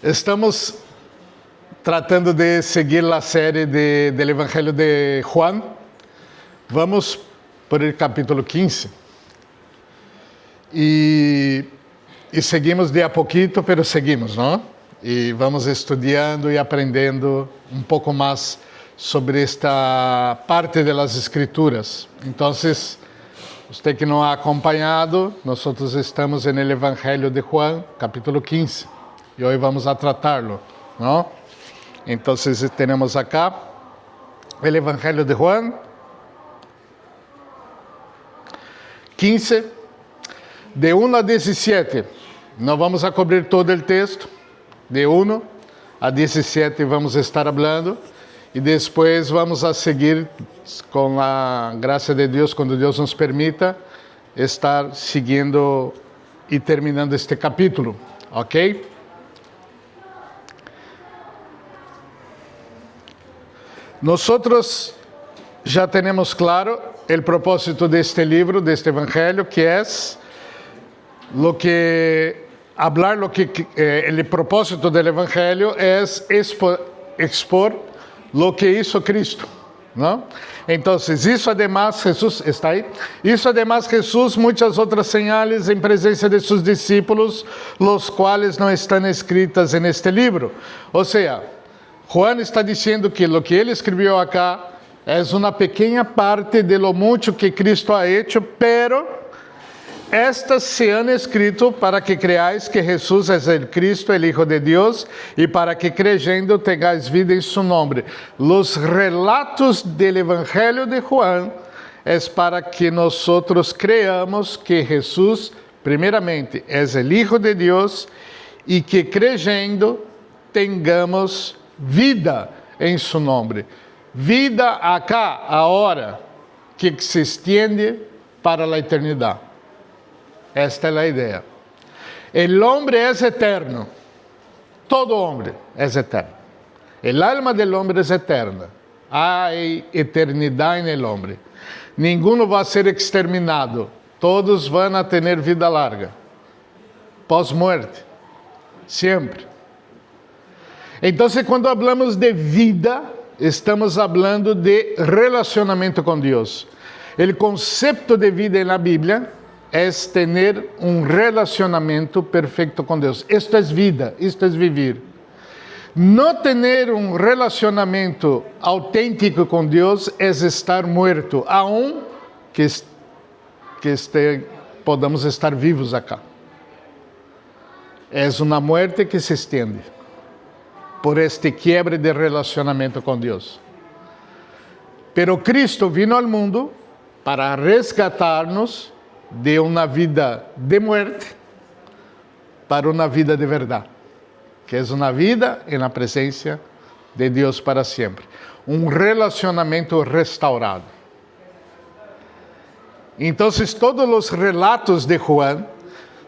Estamos tratando de seguir a série do Evangelho de Juan. Vamos por el capítulo 15. E seguimos de a pouquito, pero seguimos, não? E vamos estudando e aprendendo um pouco mais sobre esta parte das Escrituras. Então, você que não ha acompanhado, nós estamos no Evangelho de Juan, capítulo 15. E hoje vamos a tratá-lo, não? Então, temos acá o Evangelho de Juan 15, de 1 a 17. Não vamos a cobrir todo o texto, de 1 a 17 vamos estar falando, e depois vamos a seguir com a graça de Deus, quando Deus nos permita, estar seguindo e terminando este capítulo, ok? Nosotros já temos claro o propósito deste livro, deste evangelho, que é o propósito do evangelho é expor lo que hizo Cristo, ¿no? Entonces, isso además, Jesús, está aí? Isso además, Jesús, muitas outras señales em presença de seus discípulos, los cuales não estão escritas en este livro. Ou seja, Juan está dizendo que o que ele escreveu acá é uma pequena parte de lo mucho que Cristo ha hecho, pero estas se han escrito para que creáis que Jesús es el Cristo, el Hijo de Dios, y para que creyendo tengáis vida en su nombre. Los relatos del Evangelio de Juan es para que nosotros creamos que Jesús, primeramente, es el Hijo de Dios, y que creyendo tengamos vida em su nombre. Vida acá, ahora, que se extiende para a eternidade. Esta é a ideia. El hombre é eterno. Todo hombre é eterno. El alma del hombre es eterna. Hay eternidade en el hombre. Ninguno va a ser exterminado. Todos van a tener vida larga. Pós-muerte. Siempre. Então, quando falamos de vida, estamos falando de relacionamento com Deus. O conceito de vida na Bíblia é ter um relacionamento perfeito com Deus. Isto é vida, isto é viver. Não ter um relacionamento autêntico com Deus é estar morto, aun que podamos estar vivos acá. É uma morte que se estende por este quiebre de relacionamento com Deus. Pero Cristo vino ao mundo para resgatar-nos de uma vida de muerte para uma vida de verdade, que é uma vida na presença de Deus para sempre. Um relacionamento restaurado. Então, todos os relatos de Juan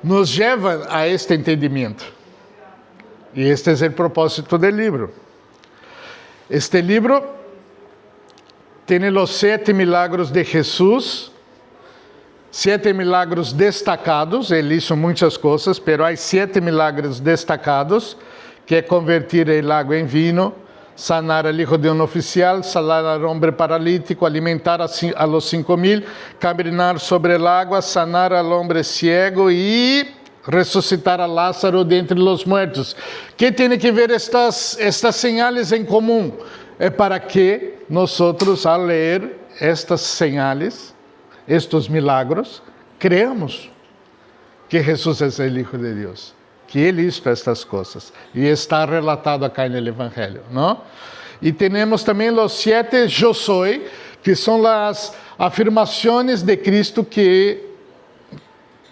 nos levam a este entendimento. E este é o propósito do livro. Este livro tem os 7 milagros de Jesus, 7 milagros destacados. Ele hizo muitas coisas, mas há 7 milagros destacados, que é convertir el agua em vinho, sanar al hijo de un oficial, sanar al hombre paralítico, alimentar a los 5,000, caminar sobre el agua, sanar al hombre ciego e ressuscitar a Lázaro de entre los muertos. Que tem que ver estas señales em comum? É para que nós, ao ler estas señales, estes milagros, creamos que Jesus é o Hijo de Deus, que Ele hizo estas coisas, e está relatado acá no Evangelho, não? E temos também os 7 yo soy, que são as afirmações de Cristo que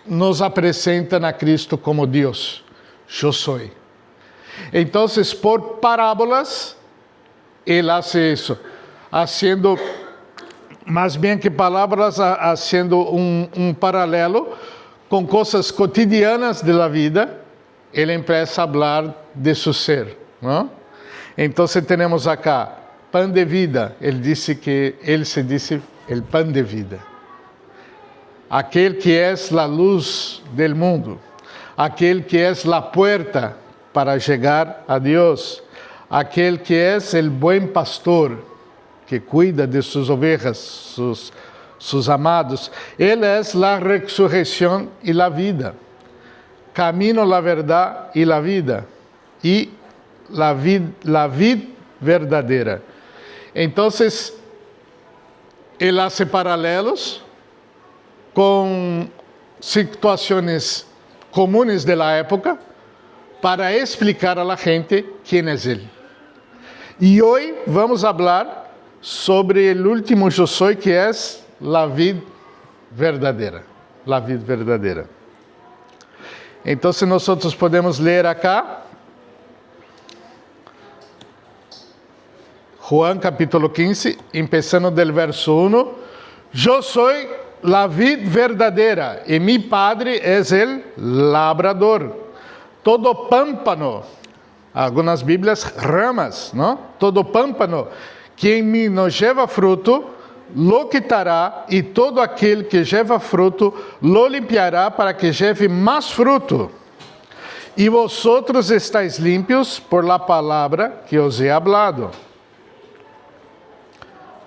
nos apresentam a Cristo como Deus. Yo soy. Então, por parábolas, Ele hace isso, haciendo, mais bem que palavras, haciendo um paralelo com coisas cotidianas da vida. Ele empieza a falar de seu ser, não? Então, temos acá pan de vida. Ele disse que ele se disse el pan de vida. Aquele que é a luz del mundo, aquele que é a puerta para chegar a Deus. Aquele que é o bom pastor, que cuida de suas ovejas, sus amados. Ele é a ressurreição e a vida. Camino, a verdade e a vida. E a vida verdadeira. Então, ele hace paralelos com situações comuns da época para explicar a la gente quem é ele. E hoje vamos falar sobre o último eu sou, que é a vida verdadeira. A vida verdadeira. Então, nós podemos ler acá Juan capítulo 15, começando do verso 1. Eu sou a vida verdadeira e mi Padre é o labrador. Todo pámpano, algumas Bíblias ramas, não? Todo pámpano que em mim não leva fruto, lo quitará, e todo aquele que leva fruto, lo limpiará para que lleve mais fruto. E vosotros estáis limpios por la palavra que os he hablado.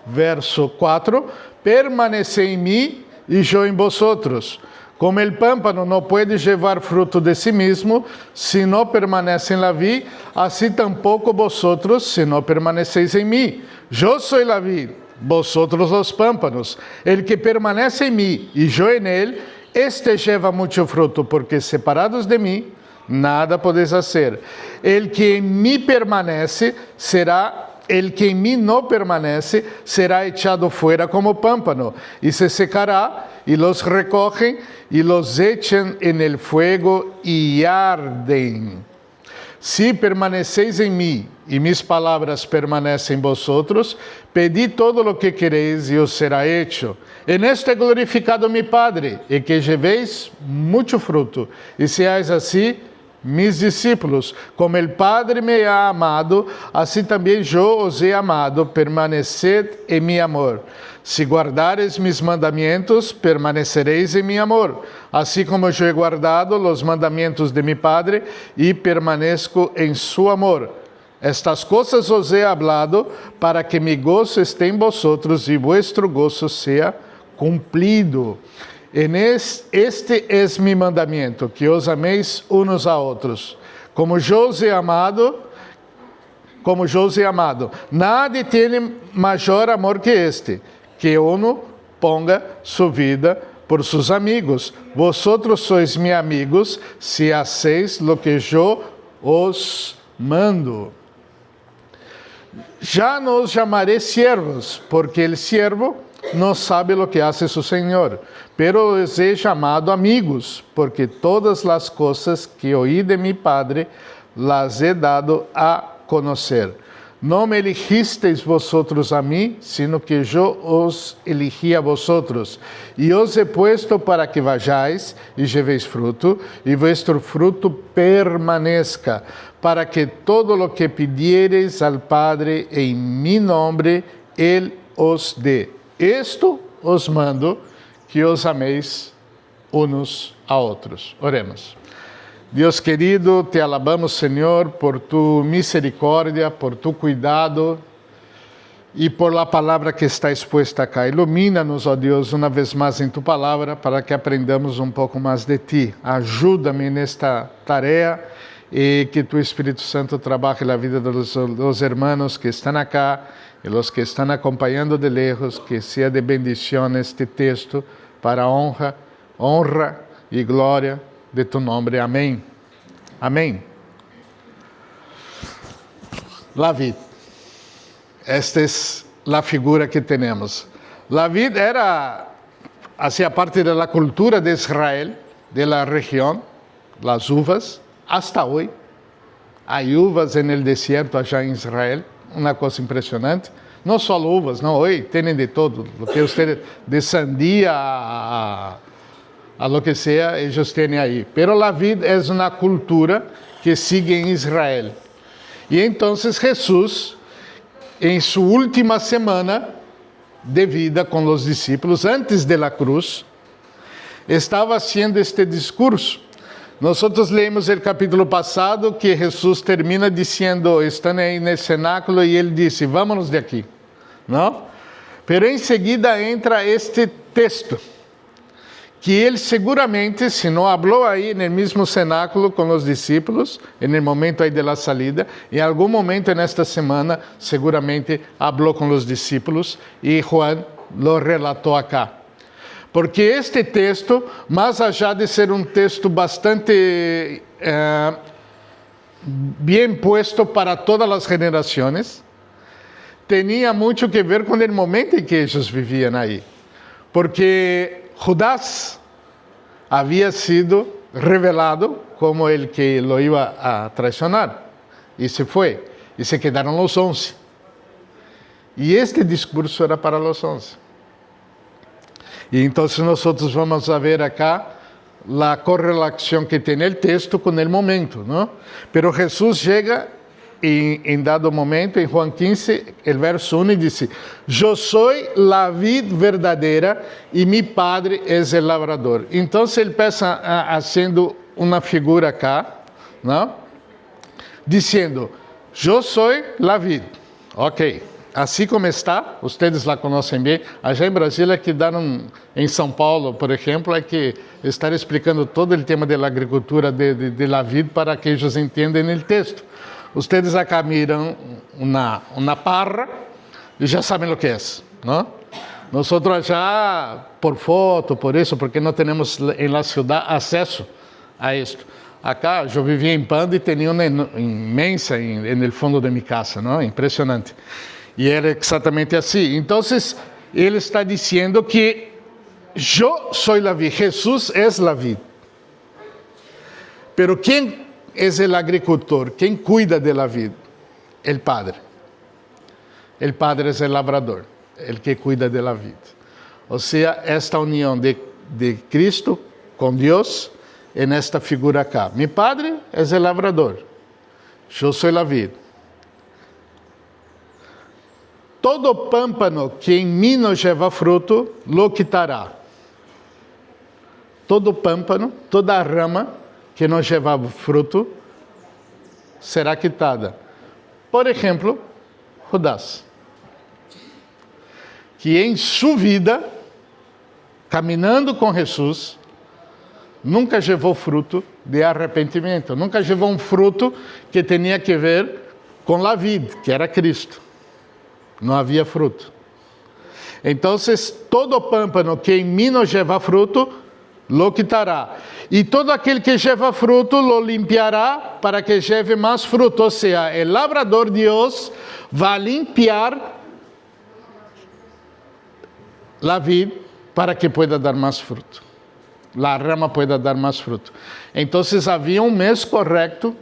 Verso 4, permanecei em mim e eu em vosotros. Como el pámpano não pode levar fruto de si mesmo, se não permanece em la vid, assim tampouco vosotros, se não permaneceis em mim. Eu sou la vid, vosotros os pámpanos. El que permanece em mim e eu en él, este lleva muito fruto, porque separados de mim, nada podeis fazer. El que em mim permanece será el que em mim não permanece será echado fuera como pámpano, e se secará, e los recogen, e los echan en el fuego, e arden. Se permaneceis em mim, e mis palavras permanecem em vosotros, pedi todo o que quereis, e os será hecho. En esto é glorificado mi Padre, e que llevéis muito fruto, e seais assim mis discípulos, como el Padre me ha amado, assim também eu os he amado, permaneced em mi amor. Se guardares mis mandamentos, permanecereis em mi amor, assim como eu he guardado os mandamentos de mi Padre, e permaneço em su amor. Estas coisas os he hablado, para que mi gozo esté em vosotros, e vuestro gozo sea cumprido. Este é mi mandamento, que os ameis unos a outros. Como eu os he amado, nadie tiene maior amor que este, que uno ponga sua vida por sus amigos. Vosotros sois mis amigos, se hacéis lo que eu os mando. Já não os chamaré siervos, porque el siervo não sabe lo que hace su Senhor, pero os he chamado amigos, porque todas as coisas que oí de mi Padre las he dado a conocer. Não me elegisteis vosotros a mim, sino que eu os elegi a vosotros, e os he puesto para que vayáis e llevéis fruto, e vuestro fruto permanezca, para que todo lo que pidiereis al Padre em mi nombre, Él os dê. Esto os mando, que os ameis unos a outros. Oremos. Deus querido, te alabamos, Senhor, por tu misericórdia, por tu cuidado e por la palavra que está exposta acá. Ilumina-nos, ó Deus, uma vez mais em tu palavra, para que aprendamos um pouco mais de ti. Ajuda-me nesta tarefa e que tu Espírito Santo trabalhe na vida dos hermanos que estão acá e os que estão acompanhando de lejos, que seja de bendição este texto para a honra e glória de tu nome. Amém. Amém. La vida. Esta é a figura que temos. La vida hacía parte de la cultura de Israel, de la región, las uvas, hasta hoy. Hay uvas en el desierto allá en Israel, uma coisa impressionante. Não só uvas, não, hoje tem de todo, o que usted de sandía a lo que sea, eles têm aí. Pero la vida é uma cultura que sigue em Israel. E então Jesus, em sua última semana de vida com os discípulos, antes de la cruz, estava haciendo este discurso. Nós lemos o capítulo passado que Jesus termina dizendo, estão aí no cenáculo, e ele disse, vámonos de aqui, não? Pero em seguida entra este texto, que ele seguramente, se não falou aí no mesmo cenáculo com os discípulos, no momento aí da salida, em algum momento nesta semana, seguramente falou com os discípulos, e Juan lo relatou acá. Porque este texto, mais allá de ser um texto bastante bem puesto para todas as gerações, tinha muito que ver com o momento em que eles viviam aí. Porque Judas havia sido revelado como el que lo iba a traicionar. E se foi. E se quedaram os 11. E este discurso era para os 11. E então nós vamos ver acá a correlação que tem o texto com o momento, não? Pero Jesus chega em dado momento, em Juan 15, o verso 1, e diz: Eu sou a vid verdadeira e mi Padre é o labrador. Então ele pensa fazendo uma figura acá, não? Dizendo: Eu sou a vid. Ok. Assim como está, vocês lá conhecem bem, já em Brasília que deram, em São Paulo, por exemplo, é que estar explicando todo o tema da agricultura de la vid para que eles entendam o texto. Vocês acá miram uma parra e já sabem o que é, não? Nós já, por foto, por isso, porque não temos em la ciudad acesso a isto. Acá, eu vivia em Pando e tinha uma imensa no fundo de minha casa, não? Impressionante. E era exatamente assim. Então, ele está dizendo que eu sou a vid, Jesus é a vid. Pero quem é o agricultor? Quem cuida de la vid? El Padre. El Padre é o labrador, el que cuida de la vid. Ou seja, esta união de Cristo com Deus é nesta figura acá. Mi Padre é o labrador, eu sou a vid. Todo pámpano que em mim não leva fruto, lo quitará. Todo pámpano, toda rama que não leva fruto, será quitada. Por exemplo, Judas, que em sua vida, caminhando com Jesus, nunca levou fruto de arrependimento, nunca levou um fruto que tinha que ver com a vida, que era Cristo. Não havia fruto. Então, todo pámpano que em mim não leva fruto, lo quitará. E todo aquele que leva fruto, lo limpiará para que leve mais fruto. Ou seja, o labrador Deus vai limpiar a vid para que pueda dar mais fruto. A rama pueda dar mais fruto. Então, havia um mês correto,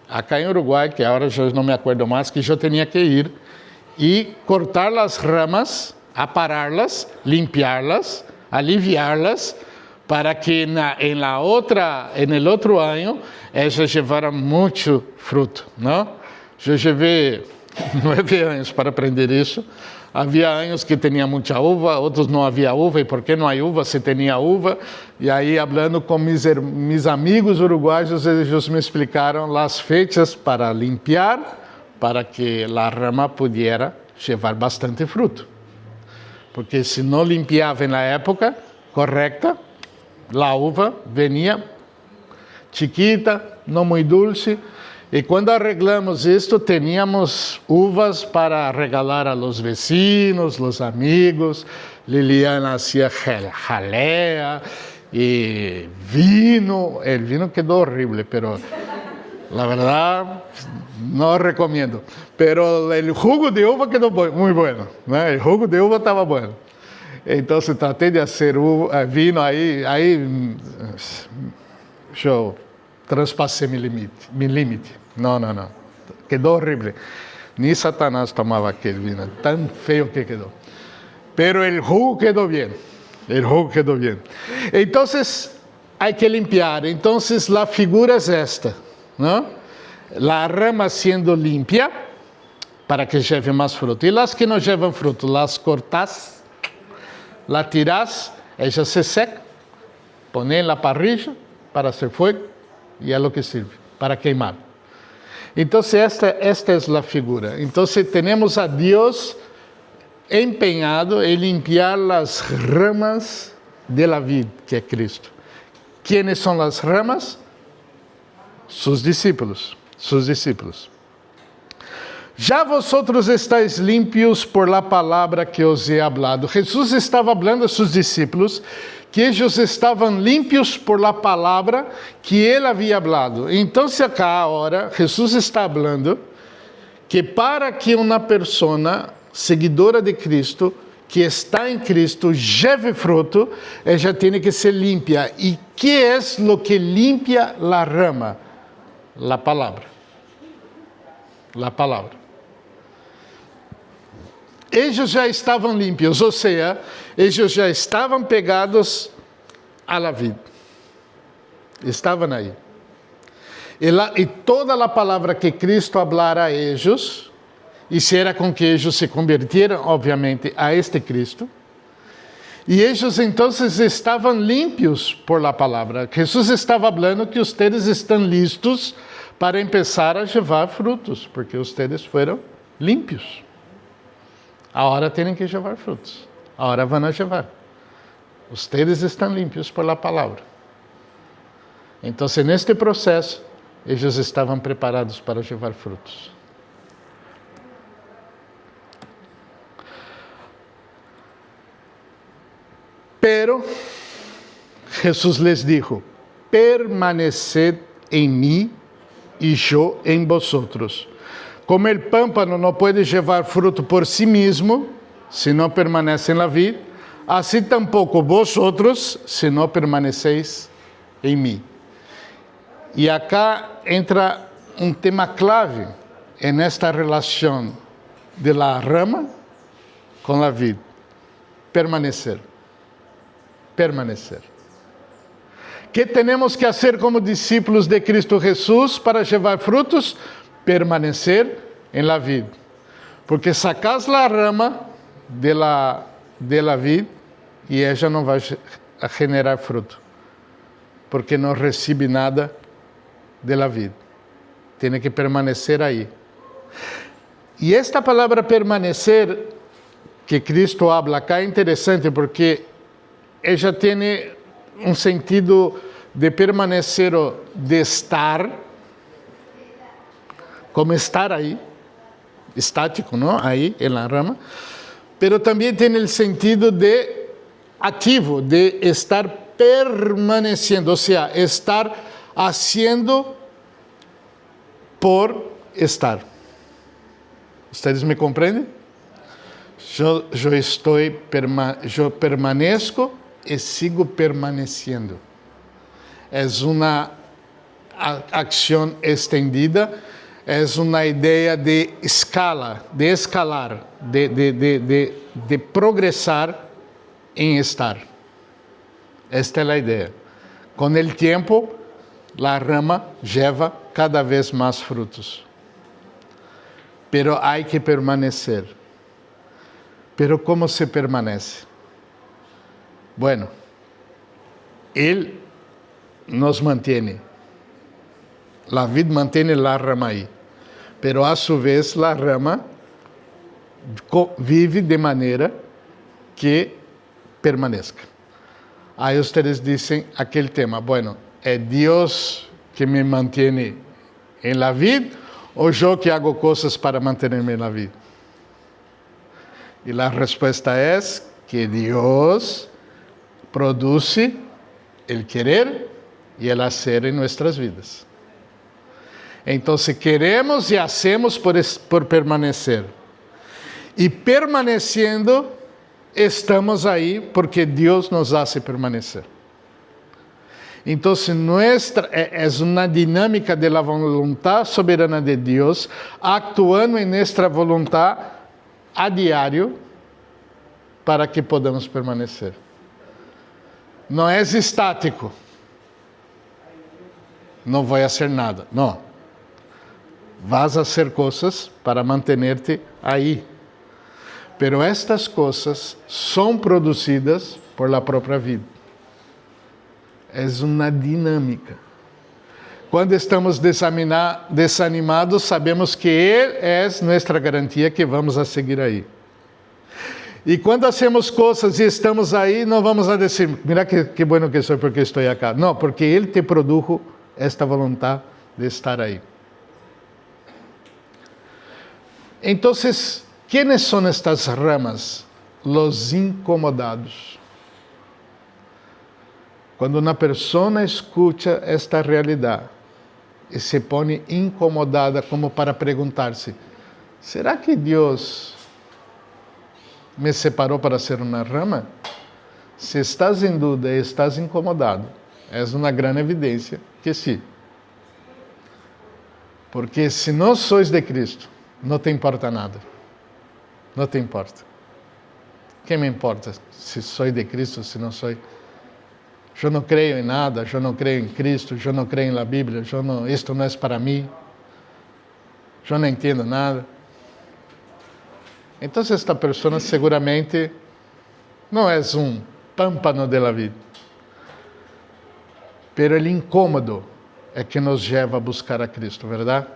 acá em Uruguai, que agora eu não me acordo mais, que eu tinha que ir e cortar as ramas, apararlas, limpiarlas, aliviarlas, para que em el outro ano elas levaram muito fruto, não? Eu levei 9 anos para aprender isso. Havia anos que tinha muita uva, outros não havia uva, e por que não há uva se tinha uva? E aí, falando com mis amigos uruguaios, eles me explicaram as fechas para limpiar, para que a rama pudiera levar bastante fruto. Porque se não limpiava na época correta, a uva venia chiquita, não muito dulce, e quando arreglamos isto, teníamos uvas para regalar a los vecinos, los amigos. Liliana hacía jalea e vino. El vino quedó horrible, pero la verdad no recomiendo. Pero el jugo de uva quedó muy bueno, ¿no? El jugo de uva estaba bueno. Entonces traté de hacer vino ahí yo traspasé mi límite. No. Quedó horrible. Ni Satanás tomaba aquel vino, tan feo que quedó. Pero el jugo quedó bien. Entonces hay que limpiar. Entonces la figura es esta, ¿no? La rama siendo limpia para que lleve más fruto. Y las que no llevan fruto, las cortas, la tirás, ella se seca, pones en la parrilla para hacer fuego y a lo que sirve, para queimar. Entonces, esta es la figura. Entonces, tenemos a Dios empeñado en limpiar las ramas de la vid, que es Cristo. ¿Quiénes son las ramas? Sus discípulos. Já vosotros estáis limpios por la palabra que os he hablado. Jesús estava hablando a sus discípulos que ellos estavam limpios por la palabra que ele havia hablado. Então, acá agora, Jesus está falando que para que uma pessoa seguidora de Cristo, que está em Cristo, lleve fruto, ella tem que ser limpia. E que é lo que limpia la rama? La palavra. La palavra. Eles já estavam limpios, ou seja, eles já estavam pegados à la vida. Estavam aí. E toda a palavra que Cristo hablara a eles, hiciera com que eles se convirtieran, obviamente, a este Cristo. E eles, então, estavam limpios por la palavra. Jesus estava falando que vocês estão listos para começar a levar frutos, porque vocês foram limpios. Agora têm que levar frutos. Agora vão levar. Vocês estão limpios por la palavra. Então, neste processo, eles estavam preparados para levar frutos. Pero Jesus les dijo: permaneced em mim e eu em vosotros. Como el pámpano não pode levar fruto por si mesmo, se não permanece na vid, assim tampouco vosotros, se não permaneceis em mim. E acá entra um tema clave nesta relação de la rama com la vid: permanecer. Permanecer. ¿Qué tenemos que hacer como discípulos de Cristo Jesús para llevar frutos? Permanecer en la vid. Porque sacas la rama de la vid y ella no va a generar fruto. Porque no recibe nada de la vid. Tiene que permanecer ahí. Y esta palabra permanecer que Cristo habla acá es interesante porque ella tiene un sentido de permanecer o de estar, como estar ahí, estático, ¿no? Ahí en la rama, pero también tiene el sentido de activo, de estar permaneciendo, o sea, estar haciendo por estar. ¿Ustedes me comprenden? Yo permanezco e sigo permaneciendo. É uma ação estendida, é uma ideia de escalar, de progressar em estar. Esta é a ideia. Com o tempo, a rama lleva cada vez mais frutos. Pero há que permanecer. Pero como se permanece? Bueno, Él nos mantiene. La vid mantiene la rama ahí. Pero a su vez la rama vive de manera que permanezca. Aí ustedes dicen aquel tema: bueno, ¿es Dios que me mantiene en la vid o yo que hago cosas para mantenerme en la vid? Y la respuesta es que Dios produce el querer y el hacer en nuestras vidas. Entonces queremos y hacemos por permanecer. Y permaneciendo, estamos ahí porque Dios nos hace permanecer. Entonces es una dinámica de la voluntad soberana de Dios actuando en nuestra voluntad a diario para que podamos permanecer. Não é estático. Não vou fazer nada. Não. Vas a hacer coisas para mantenerte aí. Pero estas coisas são produzidas por la própria vida. É uma dinâmica. Quando estamos desanimados, sabemos que Ele é nossa garantia que vamos a seguir aí. E quando hacemos coisas e estamos aí, não vamos a dizer, mira que bueno que sou porque estou aqui. Não, porque Ele te produjo esta vontade de estar aí. Então, ¿quiénes são estas ramas? Los incomodados. Quando uma pessoa escuta esta realidade e se põe incomodada como para perguntar-se, será que Deus me separou para ser uma rama? Se estás em dúvida e estás incomodado, é uma grande evidência que sim. Porque se não sois de Cristo, não te importa nada. Não te importa. Que me importa se sou de Cristo, se não sou? Eu não creio em nada, eu não creio em Cristo, eu não creio na Bíblia, isto não é para mim, eu não entendo nada. Então, esta pessoa seguramente não é pámpano da vida. Pero o incômodo é que nos leva a buscar a Cristo, verdade?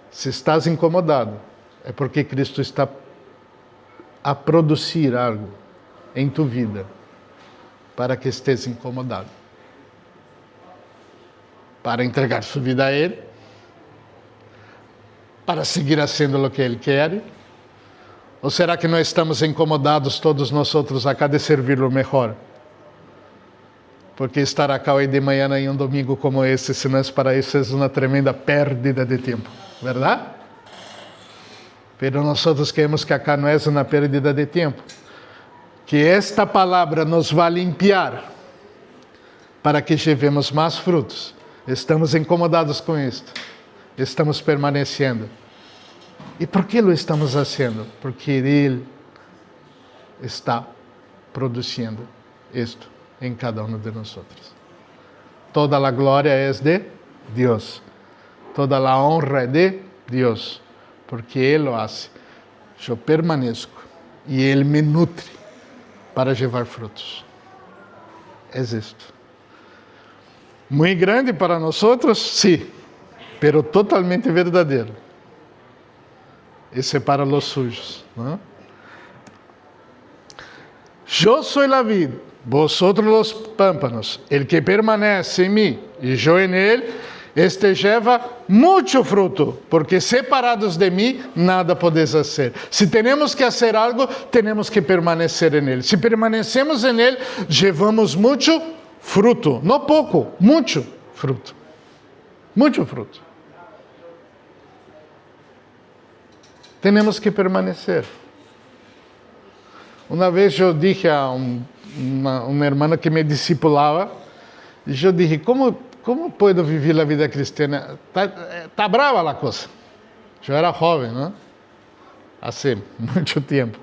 Se estás incomodado, é porque Cristo está a produzir algo em tu vida para que estés incomodado. Para entregar sua vida a Ele, para seguir fazendo o que Ele quer. Ou será que nós estamos incomodados todos nós outros acá de servir-lo melhor? Porque estar acá hoje de manhã em um domingo como esse, se não é para isso, é uma tremenda pérdida de tempo, verdade? Pero nós queremos que acá não é uma pérdida de tempo. Que esta palavra nos vai limpiar para que llevemos mais frutos. Estamos incomodados com isto. Estamos permanecendo. E por que lo estamos fazendo? Porque Ele está produzindo isto em cada um de nós. Toda a glória é de Deus. Toda a honra é de Deus. Porque Ele lo hace. Eu permaneço e Ele me nutre para levar frutos. É isto. Muito grande para nós, sim, pero totalmente verdadeiro. Esse é para os sujos. Não? Eu sou a vid, vosotros los pámpanos. El que permanece em mim e eu em ele, este lleva muito fruto, porque separados de mim, nada podeis fazer. Se temos que fazer algo, temos que permanecer em Ele. Se permanecemos em Ele, levamos muito fruto. Não pouco, muito fruto. Muito fruto. Temos que permanecer. Uma vez eu disse a uma irmã que me discipulava, e eu disse, como posso viver a vida cristiana? Tá brava a coisa. Eu era jovem, não? Há muito tempo.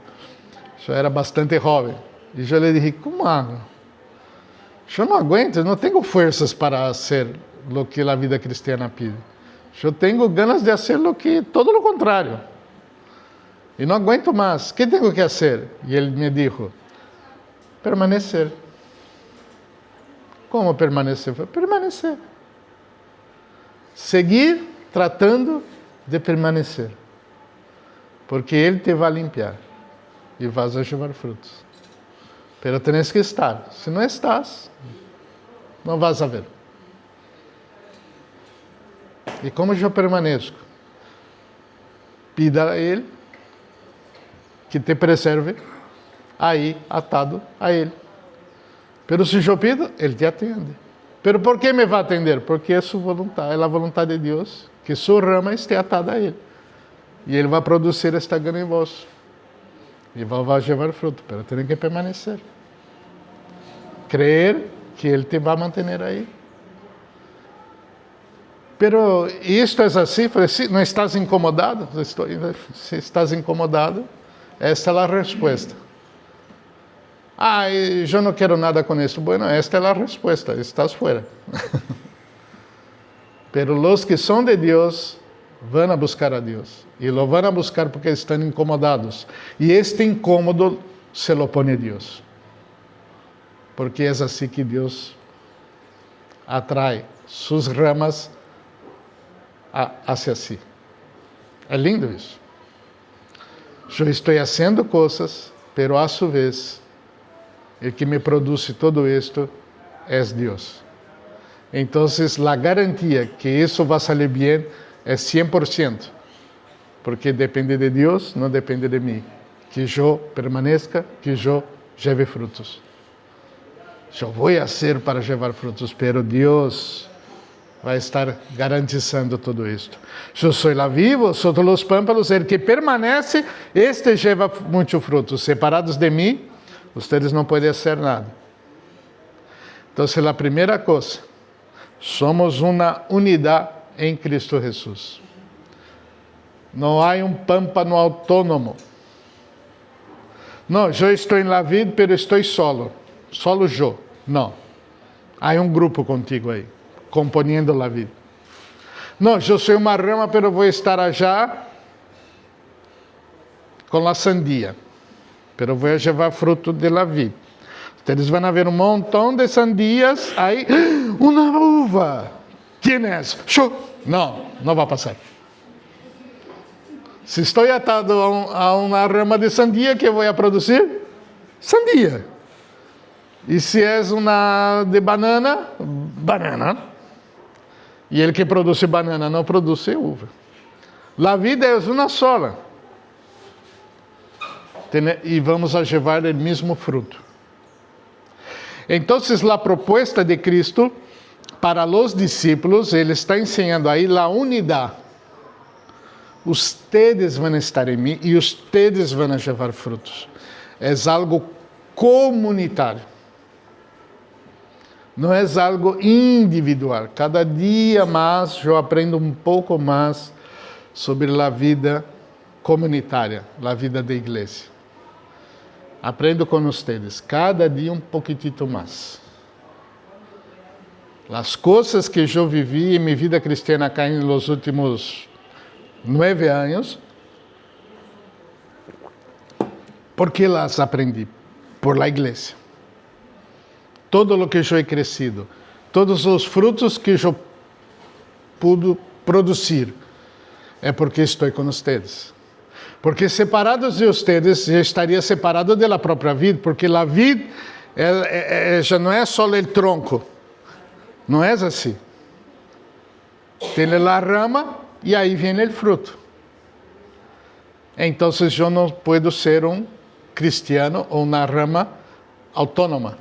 Eu era bastante jovem. E eu lhe disse, como hago? Eu não aguento, não tenho forças para fazer o que a vida cristiana pede. Eu tenho ganas de fazer o que todo o contrário. E não aguento mais. O que tenho que fazer? E ele me disse, permanecer. Como permanecer? Permanecer. Seguir tratando de permanecer. Porque Ele te vai limpar. E vas a levar frutos. Pero tens que estar. Se não estás, não vas a ver. E como eu permaneço? Pida a Ele que te preserve aí, atado a Ele. Pero se eu pido, Ele te atende. Pero por que me vai atender? Porque é sua vontade, é a vontade de Deus, que sua rama esteja atada a Ele. E Ele vai produzir esta gana em vós. E vai levar fruto, pero tem que permanecer. Creer que Ele te vai manter aí. Pero isto é assim, não estás incomodado? Se estás incomodado, esta é a resposta. Eu não quero nada com isso. Bueno, esta é a resposta. Estás fora. Pero los que são de Deus vão a buscar a Deus. E lo vão a buscar porque estão incomodados. E este incômodo se lo pone Deus. Porque é assim que Deus atrai sus ramas hacia si. É lindo isso. Eu estou fazendo coisas, pero a su vez, el que me produce todo esto é Deus. Então, a garantia que isso vai sair bem é 100%, porque depende de Deus, não depende de mim. Que eu permaneça, que eu lleve frutos. Eu vou fazer para levar frutos, pero Deus vai estar garantizando tudo isto. Eu sou a vid, vosotros os pámpanos, el que permanece, este lleva muito fruto. Separados de mim, vocês não podem fazer nada. Então, a primeira coisa, somos uma unidade em Cristo Jesus. Não há pámpano autônomo. Não, eu estou na vid, pero estou solo eu. Não. Há grupo contigo aí, componendo a vid. Não, eu sou uma rama, pero vou estar allá com a sandia, pero vou levar fruto de la vid. Vocês vão ver montão de sandias, aí, uma uva. Quem é? Eu. Não vai passar. Se estou atado a uma rama de sandia, que vou produzir? Sandia. E se é uma de banana, banana. E ele que produz banana não produz uva. A vida é uma sola. E vamos a levar o mesmo fruto. Então, a proposta de Cristo para os discípulos, ele está ensinando aí a unidade. Ustedes vão estar em mim e ustedes vão levar frutos. É algo comunitário. Não é algo individual. Cada dia mais eu aprendo um pouco mais sobre a vida comunitária, a vida da igreja. Aprendo com vocês, cada dia um pouquinho mais. As coisas que eu vivi em minha vida cristiana acá nos últimos 9 anos, ¿por que las aprendi? Por la igreja. Todo o que eu he crescido, todos os frutos que eu pude produzir, é porque estou com vocês. Porque separados de vocês, eu estaria separado da própria vida, porque a vida já não é só o tronco, não é assim. Tem a rama e aí vem o fruto. Então, eu não posso ser um cristiano ou uma rama autônoma.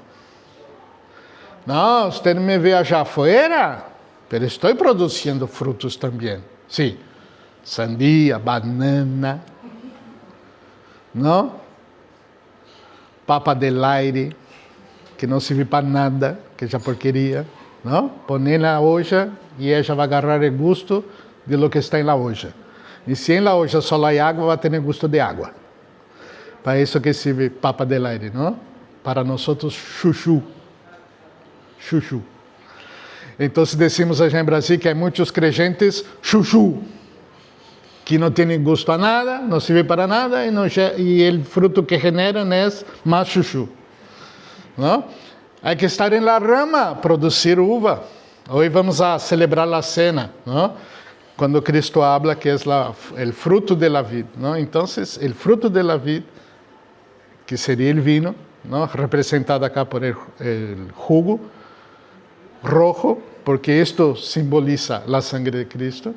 Não, você me vê allá afuera, mas estou produzindo frutos também. Sim, sandia, banana, não? Papa del aire, que não serve para nada, que é porqueria, não? Põe na olla e ela vai agarrar o gosto de lo que está na olla. E se em la olla só há água, vai ter gosto de água. Para isso que serve papa del aire, não? Para nós, chuchu. Chuchu. Então, decimos aqui em Brasil que há muitos crentes chuchu, que não têm gosto a nada, não serve para nada e o fruto que generam é mais chuchu. Não? Há que estar em la rama, produzir uva. Hoje vamos a celebrar a cena, não? Quando Cristo habla que é o fruto de la vid. Não? Então, o fruto de la vid, que seria o vinho, não? Representado acá por el jugo rojo, porque isto simboliza a sangre de Cristo,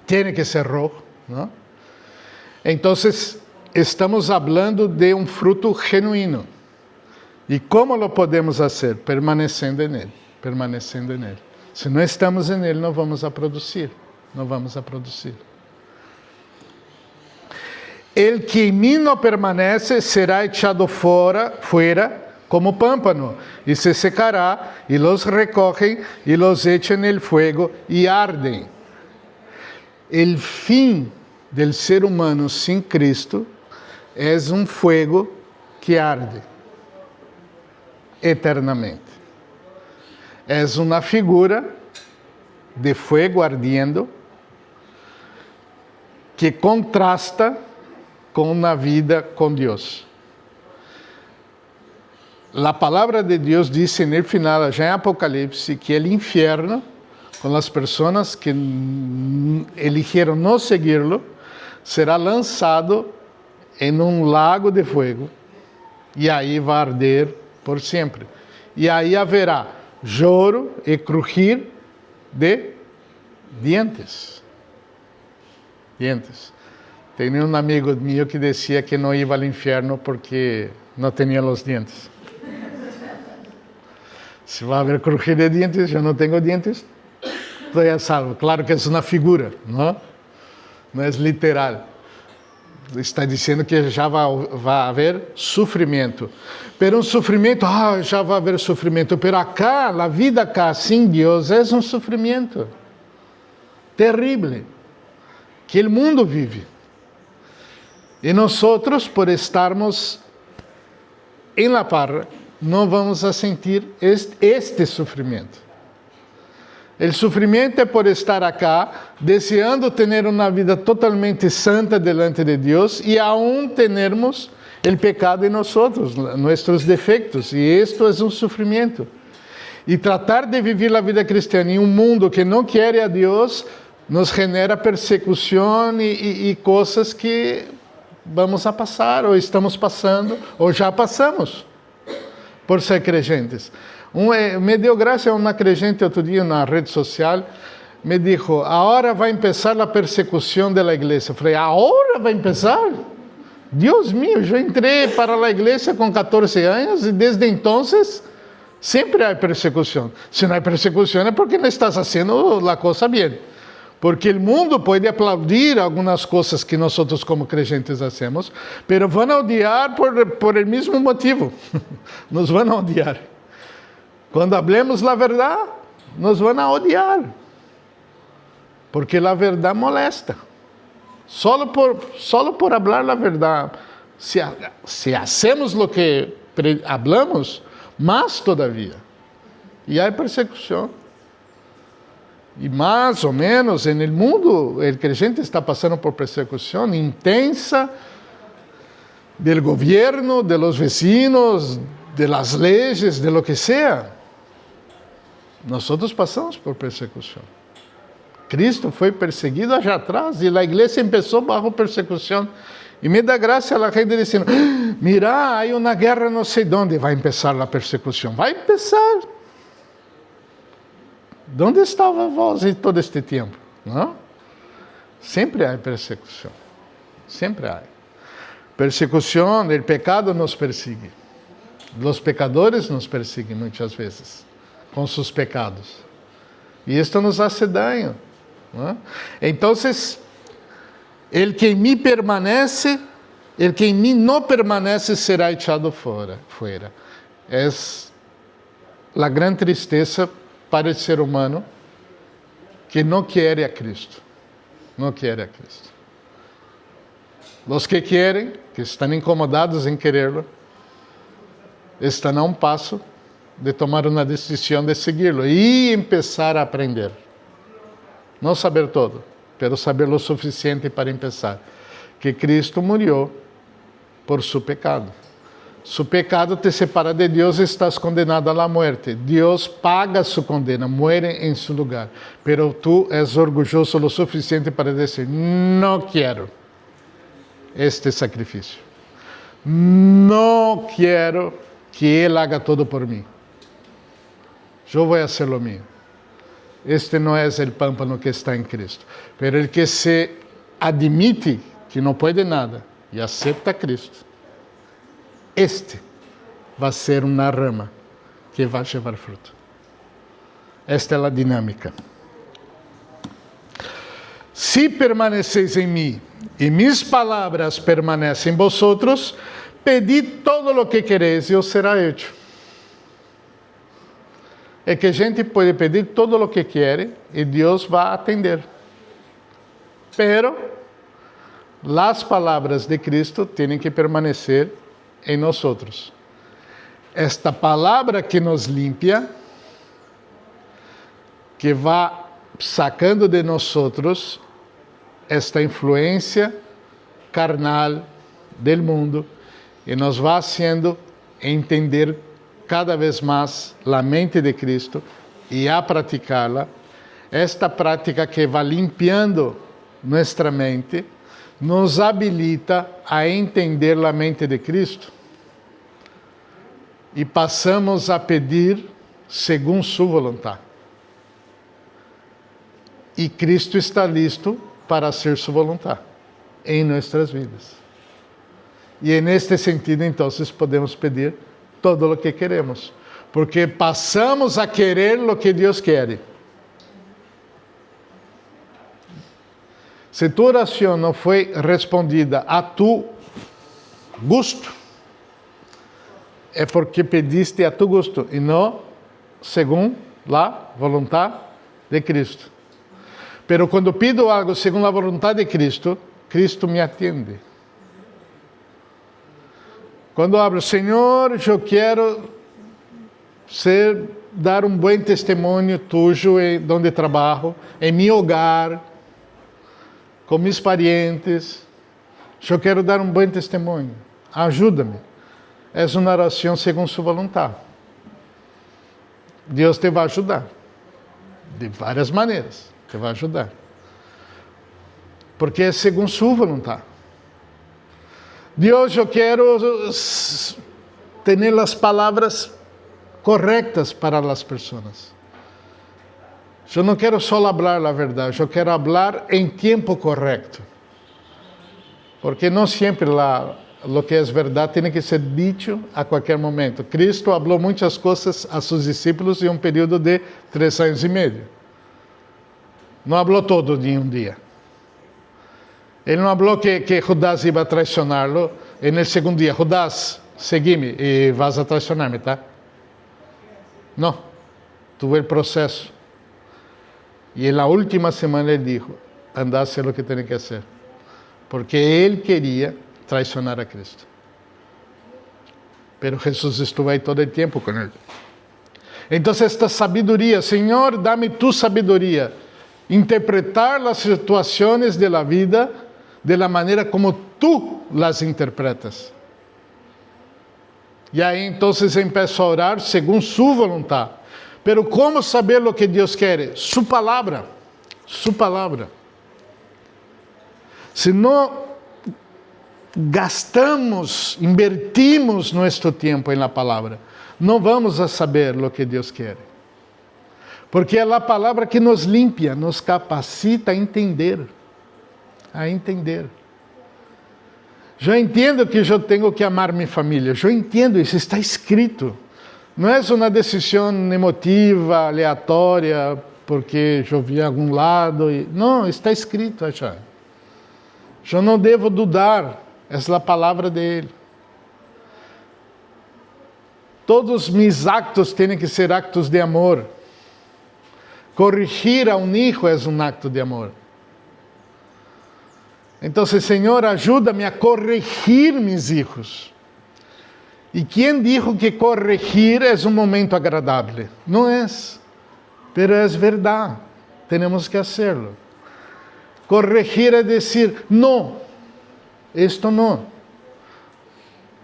tem que ser rojo, ¿no? Então, estamos falando de um fruto genuíno. E como lo podemos fazer? Permanecendo nele, permanecendo nele. Se não estamos nele, não vamos a produzir, não vamos a produzir. El que em mim não permanece será echado fora como pámpano, e se secará, e los recogen, e los echan en el fuego, e arden. El fim del ser humano sem Cristo é um fuego que arde eternamente. É uma figura de fuego ardiendo que contrasta com a vida com Deus. a palavra de Deus diz no final, já em Apocalipse, que o inferno, com as pessoas que eligieron não segui-lo, será lançado em um lago de fogo e aí vai arder por sempre. E aí haverá choro e crujir de dientes. Tenho um amigo meu que dizia que não ia ao inferno porque não tinha os dentes. Se vai haver crujir de dientes, eu não tenho dentes, estou a salvo. Claro que é uma figura, não é literal. Está dizendo que já vai haver sofrimento. Pero um sofrimento, já vai haver sofrimento. Pero acá, a vida acá, sem Deus, é um sofrimento terrível que o mundo vive. E nós, por estarmos em La Parra, não vamos a sentir este sofrimento. O sofrimento é por estar acá, desejando ter uma vida totalmente santa delante de Deus e aún termos o pecado em nós, nossos defeitos. E isto é um sofrimento. E tratar de viver a vida cristiana em um mundo que não quer a Deus, nos genera persecução e coisas que vamos a passar, ou estamos passando, ou já passamos, por ser crentes. Me deu graça uma crente outro dia na rede social, me disse, agora vai começar a persecução da igreja. Eu falei, agora vai começar? Deus meu, eu entrei para a igreja com 14 anos e desde então sempre há persecução. Se não há persecução é porque não estás fazendo a coisa bem. Porque o mundo pode aplaudir algumas coisas que nós como crentes hacemos, mas vão odiar por o mesmo motivo. Nos vão odiar. Quando hablemos a verdade, nos vão odiar. Porque a verdade molesta. Solo por falar a verdade, se hacemos o que hablamos, mais todavia. E há persecução. E mais ou menos, no mundo, o crente está passando por persecução intensa do governo, de los vecinos, de las leyes, de lo que sea. Nós passamos por persecução. Cristo foi perseguido allá atrás e a igreja começou bajo persecução. E me dá graça a gente dizendo, mira, há uma guerra não sei onde, vai começar a persecução. Vai começar. Onde estava vós em todo este tempo? Não? Sempre há persecução. Sempre há. Persecução, o pecado nos persegue. Os pecadores nos perseguem muitas vezes, com seus pecados. E isto nos hace daño. Não? Então, el que em mim permanece, el que em mim não permanece será echado fora. É a grande tristeza para o ser humano que não quer a Cristo. Não quer a Cristo. Os que querem, que estão incomodados em querê-lo, estão a um passo de tomar uma decisão de segui-lo e começar a aprender. Não saber todo, mas saber o suficiente para começar. Que Cristo morreu por seu pecado. Su pecado te separa de Deus e estás condenado à morte. Deus paga sua condena, muere em seu lugar. Pero tu és orgulhoso o suficiente para dizer, não quero este sacrifício. Não quero que Ele haga todo por mim. Eu vou fazer o mío. Este não é o pámpano que está em Cristo. Pero el que se admite que não pode nada e aceita Cristo, este vai ser uma rama que vai levar fruto. Esta é a dinâmica. Se permaneceis em mim e mis palavras permanecem em vosotros, pedid todo o que quereis e os será hecho. É que a gente pode pedir todo o que quer e Deus vai atender. Pero as palavras de Cristo têm que permanecer em nós. Esta palavra que nos limpia, que vai sacando de nós esta influência carnal del mundo e nos vai fazendo entender cada vez más la mente de Cristo y a practicarla, esta prática que va limpiando nuestra mente, nos habilita a entender a mente de Cristo. E passamos a pedir segundo sua vontade. E Cristo está listo para ser sua vontade em nossas vidas. E neste sentido, então, podemos pedir todo o que queremos, porque passamos a querer o que Deus quer. Se tua oração não foi respondida a tu gosto, é porque pediste a tu gosto e não segundo a vontade de Cristo. Pero quando pido algo segundo a vontade de Cristo, Cristo me atende. Quando abro, Senhor, eu quero dar um bom testemunho tuyo onde trabalho, em meu hogar, com meus parientes. Eu quero dar um bom testemunho. Ajuda-me. É uma oração segundo sua vontade. Deus te vai ajudar. De várias maneiras. Te vai ajudar. Porque é segundo sua vontade. Deus, eu quero ter as palavras corretas para as pessoas. Eu não quero só falar a verdade, eu quero falar em tempo correto. Porque não sempre lo que é verdade tem que ser dito a qualquer momento. Cristo falou muitas coisas a seus discípulos em um período de 3 anos e meio. Não falou todo em um dia. Ele não falou que Judas ia traicioná-lo e no segundo dia, Judas, segui-me e vas a traicionar-me, tá? Não. Tuve o processo. E na última semana ele disse, anda a fazer o que tem que fazer. Porque ele queria traicionar a Cristo. Pero Jesus estuvo aí todo o tempo com ele. Então, esta sabedoria, Senhor, dá-me tu sabedoria. Interpretar as situações de la vida de la maneira como tu las interpretas. E aí, então, empiezo a orar segundo sua vontade. Pero como saber o que Deus quer? Su palavra. Su palavra. Se não gastamos, invertimos nosso tempo em la palavra, não vamos a saber o que Deus quer. Porque é a palavra que nos limpia, nos capacita a entender. A entender. Eu entendo que eu tenho que amar minha família. Eu entendo, isso está escrito. Não é uma decisão emotiva, aleatória, porque eu vi em algum lado. Não, está escrito já. Eu não devo dudar. Essa é a palavra dele. Todos meus actos têm que ser actos de amor. Corrigir a um hijo é um acto de amor. Então, Senhor, ajuda-me a corrigir meus hijos. E quem disse que corrigir é um momento agradável? Não é, mas é verdade. Temos que fazê-lo. Corrigir é dizer, não, isto não.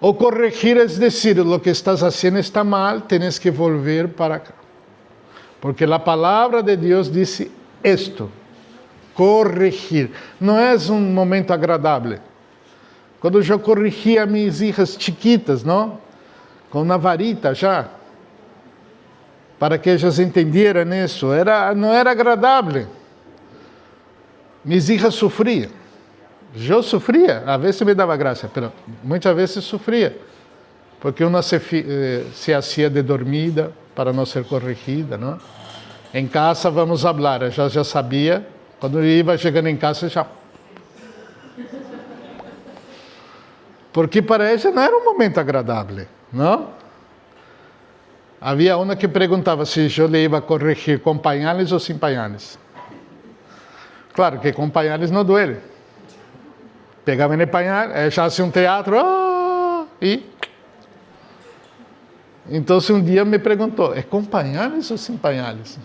Ou corrigir é dizer, o que estás fazendo está mal, tens que volver para cá. Porque a palavra de Deus diz isto. Corrigir. Não é um momento agradável. Quando eu corrigi a minhas filhas chiquitas, não? Com uma varita já, para que elas entenderam isso, não era agradável. Minhas filhas sofriam. Eu sofria, às vezes me dava graça, mas muitas vezes sofria, porque uma se hacía de dormida para não ser corrigida, não? Em casa vamos falar, eu já sabia. Quando eu ia chegando em casa, já... Porque para ela não era um momento agradável, não? Havia uma que perguntava se eu lhe ia corrigir com pañales ou sem pañales. Claro que com pañales não duele. Pegava em pañal, já fazia um teatro, e... Então, um dia me perguntou, é com pañales ou sem pañales?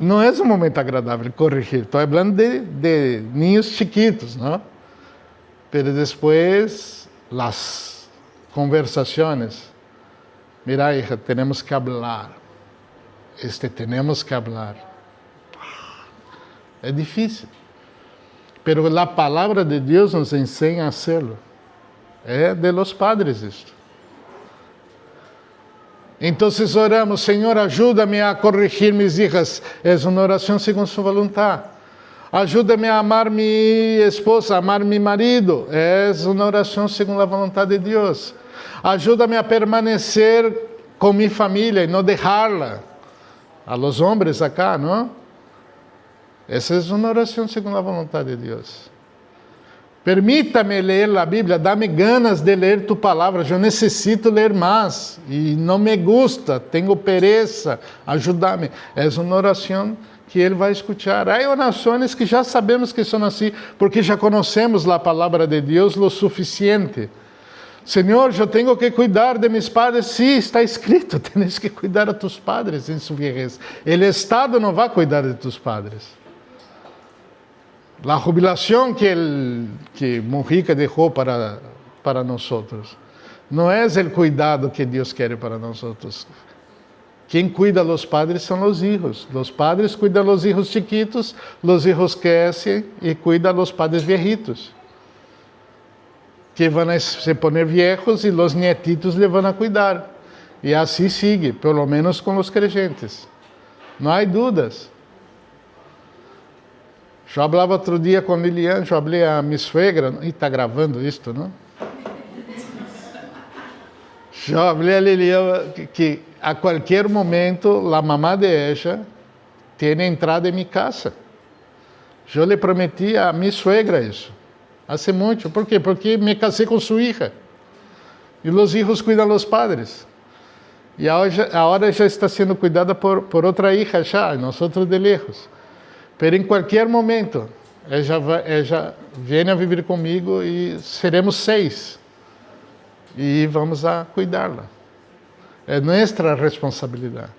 Não é um momento agradável corrigir. Estou falando de ninhos chiquitos, não? Mas depois, conversaciones. Mira, hija, tenemos que hablar. Tenemos que hablar. É difícil. Pero a palavra de Deus nos ensina a hacerlo. É de los padres isto. Então oramos, Senhor, ajuda-me a corrigir mis hijas. É uma oração segundo sua vontade. Ajuda-me a amar minha esposa, a amar meu marido. É uma oração segundo a vontade de Deus. Ajuda-me a permanecer com minha família e não deixá-la. A los hombres acá, não? Essa é uma oração segundo a vontade de Deus. Permita-me ler a Bíblia, dá-me ganas de ler tu palavra, eu necessito ler mais, e não me gusta, tenho pereza, ajuda-me. É uma oração que Ele vai escutar. Há orações que já sabemos que são assim, porque já conhecemos a palavra de Deus lo suficiente. Senhor, eu tenho que cuidar de meus padres. Sim, está escrito, tens que cuidar de tus padres em sua vejez. O Estado não vai cuidar de tus padres. A jubilação que Mujica deixou para nós não é o cuidado que Deus quer para nós. Quem cuida dos padres são os filhos. Os padres cuidam dos filhos chiquitos, os filhos crescem e cuidam dos padres viejitos, que vão se poner viejos e os nietitos lhe vão a cuidar. E assim sigue, pelo menos com os creyentes. Não há dúvidas. Eu falava outro dia com Lilian, eu falei a minha suegra, e está gravando isto, não? Eu falei a Lilian que a qualquer momento a mamá de ella tem entrada em minha casa. Eu lhe prometi a minha suegra isso, há muito. Por quê? Porque me casei com sua hija. E os filhos cuidam dos padres. E agora já está sendo cuidada por outra hija já, nós de lejos. Pero em qualquer momento, ela vem a viver comigo e seremos 6. E vamos a cuidá-la. É nossa responsabilidade.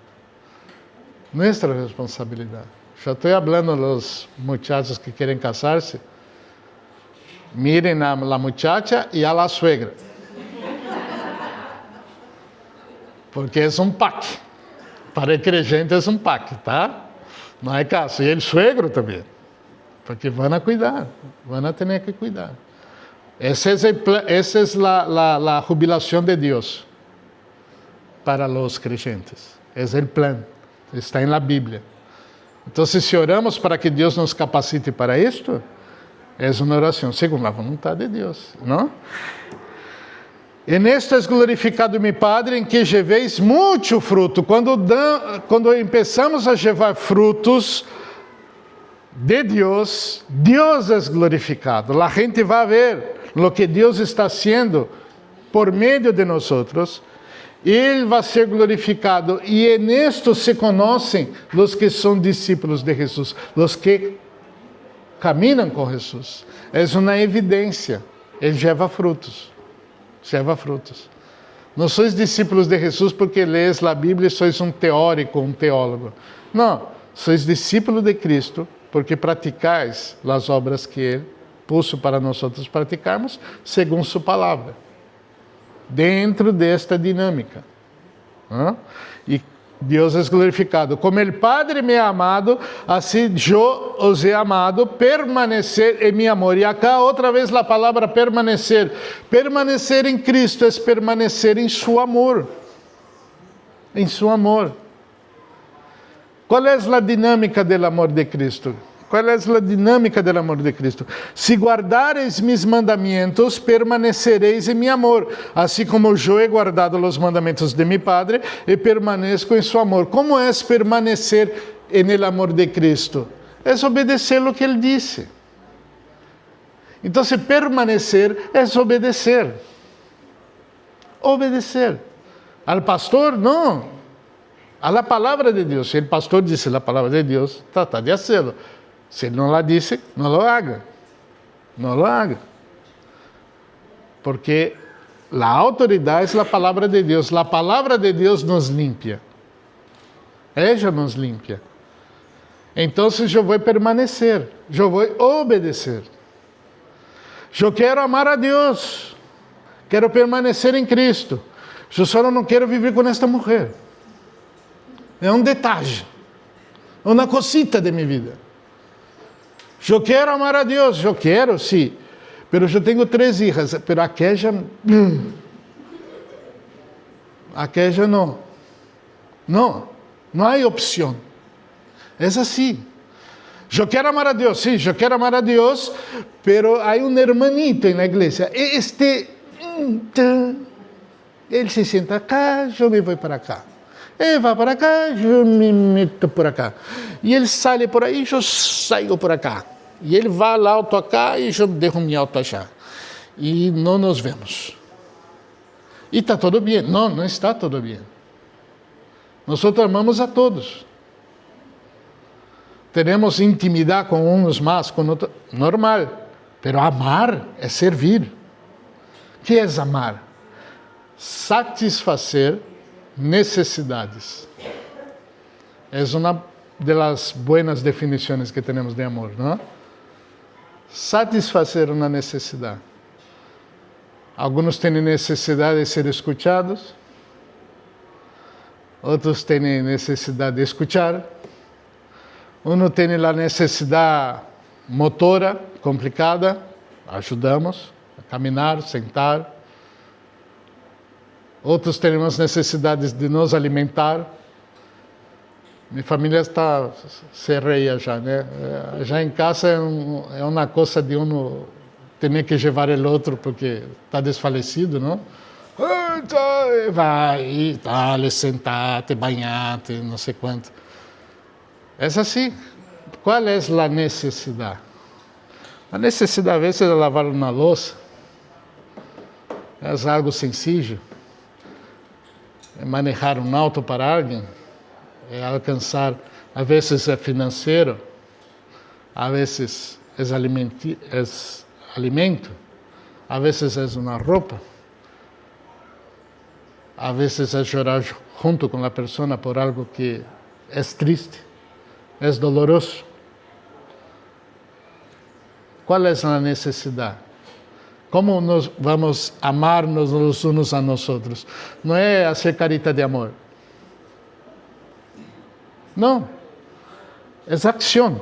Nossa responsabilidade. Já estou falando aos muchachos que querem casar-se. Miren a la muchacha e a la suegra. Porque é pack. Para o creyente é pack, tá? Não é caso. E o suegro também. Porque vão a cuidar. Vão a ter que cuidar. Essa é a jubilação de Deus para os creyentes. Esse é o plano. Está na Bíblia. Então, se oramos para que Deus nos capacite para isto, é uma oração segundo a vontade de Deus, não? En esto es glorificado mi Padre, en que llevéis muito fruto. Quando empezamos a llevar frutos de Deus, Deus es glorificado. La gente vai ver lo que Deus está haciendo por meio de nós. Ele vai ser glorificado. E en esto se conhecem os que são discípulos de Jesus, os que caminham com Jesus. É uma evidência. Ele leva frutos. Serva frutos. Não sois discípulos de Jesus porque lês a Bíblia e sois um teórico, um teólogo. Não, sois discípulos de Cristo porque praticais as obras que Ele puso para nós praticarmos, segundo sua palavra. Dentro desta dinâmica. E Deus é glorificado. Como o Padre me ha amado, assim eu os he amado, permanecer em meu amor. E acá outra vez a palavra permanecer. Permanecer em Cristo é permanecer em seu amor. Em seu amor. Qual é a dinâmica do amor de Cristo? Qual é a dinâmica do amor de Cristo? Se guardareis mis mandamentos, permanecereis em meu amor, assim como eu he guardado os mandamentos de meu Padre e permaneço em seu amor. Como é permanecer en amor de Cristo? É obedecer o que Ele disse. Então, permanecer é obedecer. Obedecer. Al pastor, não. A la palavra de Deus. Se o pastor disse a palavra de Deus, trata de hacerlo. Se ele não la disse, não lo haga. Não lo haga. Porque a autoridade é a palavra de Deus. A palavra de Deus nos limpia. Ella nos limpia. Então, eu vou permanecer. Eu vou obedecer. Eu quero amar a Deus. Quero permanecer em Cristo. Eu só não quero viver com esta mulher. É um detalhe. É uma cosita de minha vida. Eu quero amar a Deus. Eu quero, sim. Mas eu tenho 3 filhas. Mas aquela... aquela não. Não há opção. É assim. Eu quero amar a Deus, sim, eu quero amar a Deus, mas há um hermanito na igreja. Ele se senta cá, eu me vou para cá. Ele vai para cá, eu me meto por cá. E ele sai por aí, eu saio por cá. E ele vai lá, auto cá, e eu deixo meu auto achar. E não nos vemos. E está tudo bem. Não está tudo bem. Nós amamos a todos. Temos intimidade com uns mais, com outros. Normal. Mas amar é servir. O que é amar? Satisfazer necessidades. É uma das boas definições que temos de amor, não? Satisfazer uma necessidade. Alguns têm necessidade de ser escutados. Outros têm necessidade de escutar. Tem a necessidade motora complicada, ajudamos a caminhar, sentar. Outros temos necessidades de nos alimentar. Minha família se reia já, né? Já em casa é uma coisa de ter que levar o outro porque está desfalecido, não? Vai, sentar, te banhar, não sei quanto. É assim. Qual é a necessidade? A necessidade, às vezes, é lavar uma louça. É algo sencillo. É manejar um auto para alguém. É alcançar, às vezes é financeiro. Às vezes é alimento. Às vezes é uma roupa. Às vezes é chorar junto com a pessoa por algo que é triste. É doloroso. Qual é a necessidade? Como nós vamos amar-nos uns a nós outros? Não é fazer carita de amor. Não. É ação.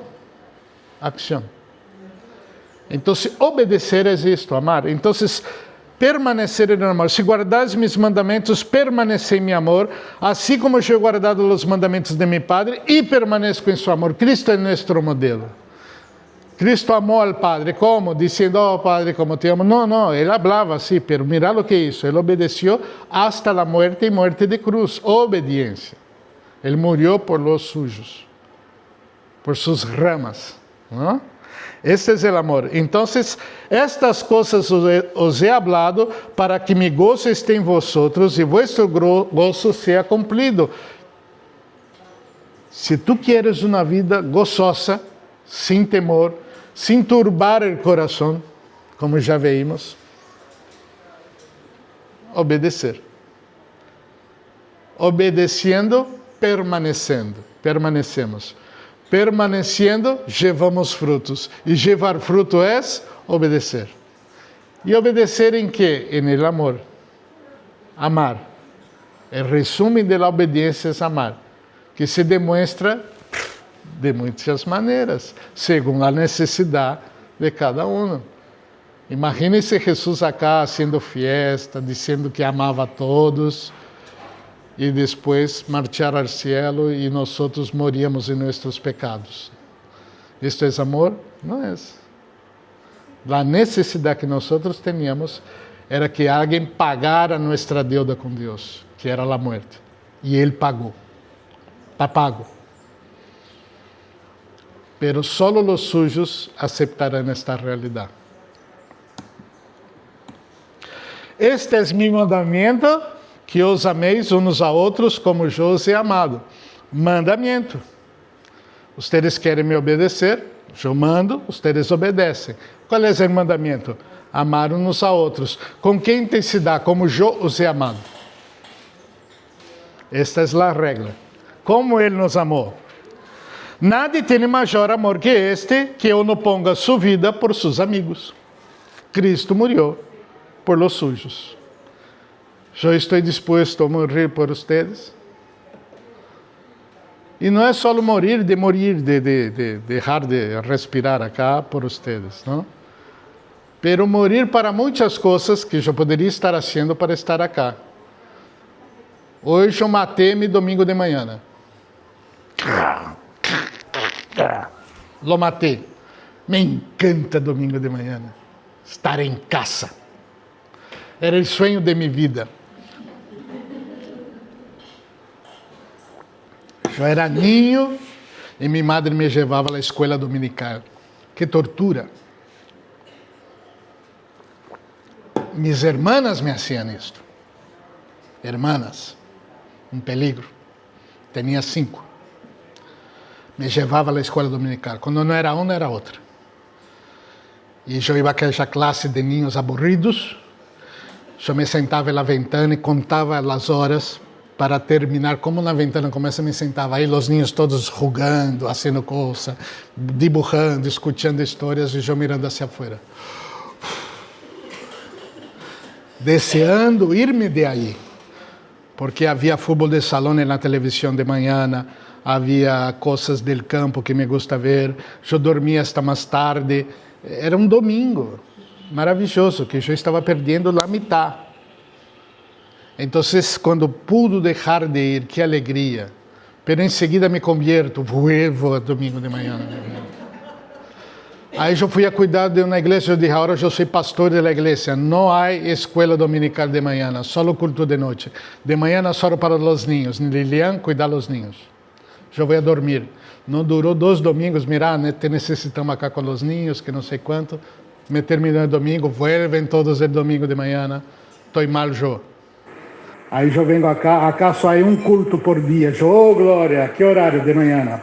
Ação. Então, obedecer é isto, amar. Então, permanecer no amor. Se guardares mis mandamentos, permanece em meu amor, assim como eu he guardado os mandamentos de meu Padre e permaneço em seu amor. Cristo é nosso modelo. Cristo amou ao Padre, como? Dizendo, oh Padre, como te amo. Não, ele falava assim, pero mira lo que hizo. Ele obedeceu hasta la muerte e muerte de cruz. Obediência. Ele morreu por los suyos, por suas ramas. ¿No? Este es el amor. Entonces, estas cosas os he hablado para que mi gozo esté en vosotros y vuestro gozo sea cumplido. Se tu quieres uma vida gozosa, sem temor, sem turbar o coração, como já vimos, obedecer. Obedecendo, permanecemos. Permaneciendo, llevamos frutos. E llevar fruto é obedecer. E obedecer em quê? En el amor. Amar. O resumo da obediência é amar, que se demonstra de muitas maneiras, segundo a necessidade de cada um. Imagine-se Jesus acá haciendo fiesta, dizendo que amava a todos, e depois marchar ao cielo e nós moríamos em nossos pecados. Isto é amor? Não é. A necessidade que nós teníamos era que alguém pagara nossa deuda com Deus, que era a morte. E Ele pagou. Está pago. Pero solo os sujos aceptarão esta realidade. Este é meu mandamento, que os ameis uns a outros como eu os he amado. Mandamento. Ustedes querem me obedecer? Eu mando, ustedes obedecem. Qual é o mandamento? Amar uns a outros. Com que intensidade? Como eu os he amado. Esta é a regra. Como Ele nos amou. Nadie tem maior amor que este, que uno ponga sua vida por seus amigos. Cristo morreu por los suyos. Eu estou disposto a morrer por vocês. E não é só morrer, de deixar de respirar acá por vocês, não? Pero morir para muitas coisas que eu poderia estar fazendo para estar acá. Hoje eu matei-me domingo de manhã. Lo matei. Me encanta domingo de manhã. Estar em casa. Era o sonho de minha vida. Eu era niño e minha madre me levava à escola dominical. Que tortura. Mis hermanas me hacían isto. Hermanas. Um peligro. Tinha 5. Me levava à escola dominical. Quando não era uma, era outra. E eu ia àquela classe de niños aburridos. Eu me sentava na ventana e contava as horas para terminar. Como na ventana começa, me sentava aí, os niños todos jogando, fazendo coisa, dibujando, escutando histórias e eu mirando hacia afuera. Deseando ir-me de aí. Porque havia futebol de salão na televisão de manhã, havia coisas del campo que me gusta ver, eu dormia hasta mais tarde, era um domingo maravilhoso, que eu estava perdendo a metade. Então, quando pude deixar de ir, que alegria, pero em seguida me convierto, vuelvo a domingo de manhã. Aí eu fui a cuidar de uma igreja, eu disse, agora eu sou pastor da igreja, não há escola dominical de manhã, só culto de noite. De manhã só para os niños, Lilian, cuidar dos niños. Eu vou a dormir. Não durou 2 domingos, mira, te necessitamos acá com os niños, que não sei quanto. Me terminou o domingo, vuelven todos o domingo de manhã, estou mal eu. Aí eu venho acá só há um culto por dia. Oh, glória, que horário de manhã?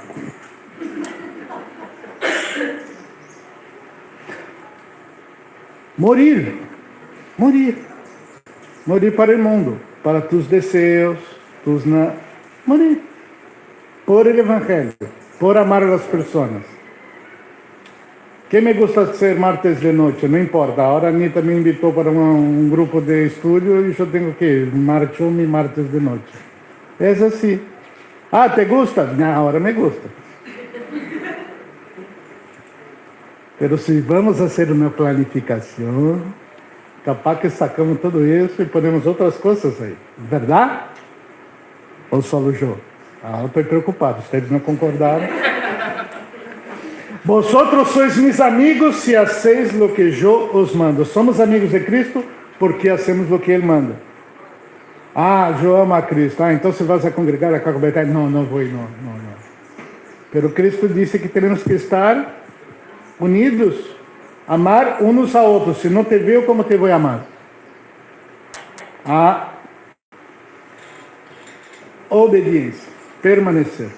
Morir para o mundo, para tus desejos, morir, por el Evangelho, por amar a las pessoas. Que me gusta ser martes de noite, não importa, agora a Anitta me invitou para um grupo de estudo e eu tenho que ir, martes de noite. É assim. Ah, te gusta? Não, agora me gusta. Pero se vamos fazer uma planificação, capaz que sacamos tudo isso e ponemos outras coisas aí. Verdade? Ou só eu? Ah, eu estou preocupado, vocês não concordaram. Vosotros sois mis amigos se hacéis lo que eu os mando. Somos amigos de Cristo porque hacemos o que Ele manda. Ah, eu amo a Cristo. Ah, então você vai se congregar acá com Betânia? Não, não vou, não. Pero Cristo disse que temos que estar unidos, amar uns a outros. Se não te vejo, como te vou amar? A obediência, permanecer.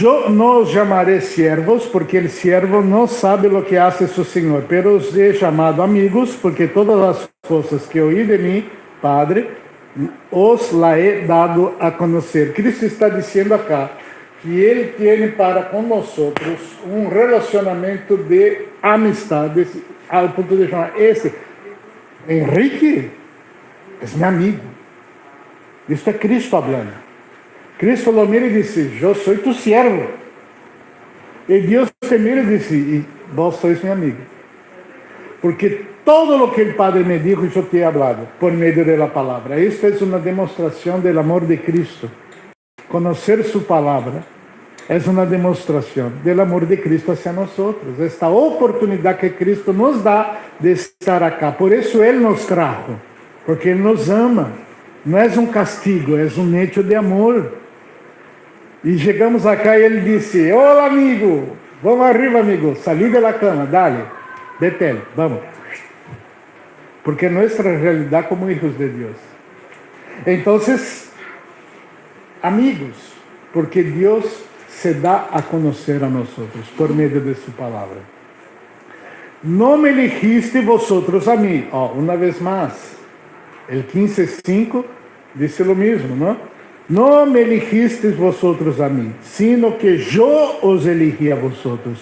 Eu não os chamaré siervos, porque o siervo não sabe o que hace su Senhor, pero os he chamado amigos, porque todas as coisas que oí de mim, Padre, os la he dado a conhecer. Cristo está dizendo acá que Ele tem para com nós um relacionamento de amistade, ao ponto de chamar Henrique é meu amigo. Isso é Cristo falando. Cristo lo mira e disse, eu sou tu siervo. E Deus te mira e disse, vós sois meu amigo. Porque todo o que o Padre me dijo, eu te he hablado, por meio da palavra. Esta é uma demonstração do amor de Cristo. Conhecer sua palavra é uma demonstração do amor de Cristo hacia nós. Esta oportunidade que Cristo nos dá de estar acá. Por isso Ele nos trajo, porque Ele nos ama. Não é um castigo, é um hecho de amor. E chegamos acá e Ele disse, olá amigo, vamos arriba amigo, salí da cama, dale, detén, vamos. Porque nossa realidade como hijos de Deus. Então, amigos, porque Deus se dá a conhecer a nós por meio de sua palavra. Não me elegiste vosotros a mim. Uma vez mais, el 15:5 diz o mesmo, não? Não me elegistes vosotros a mim, sino que eu os elegi a vosotros.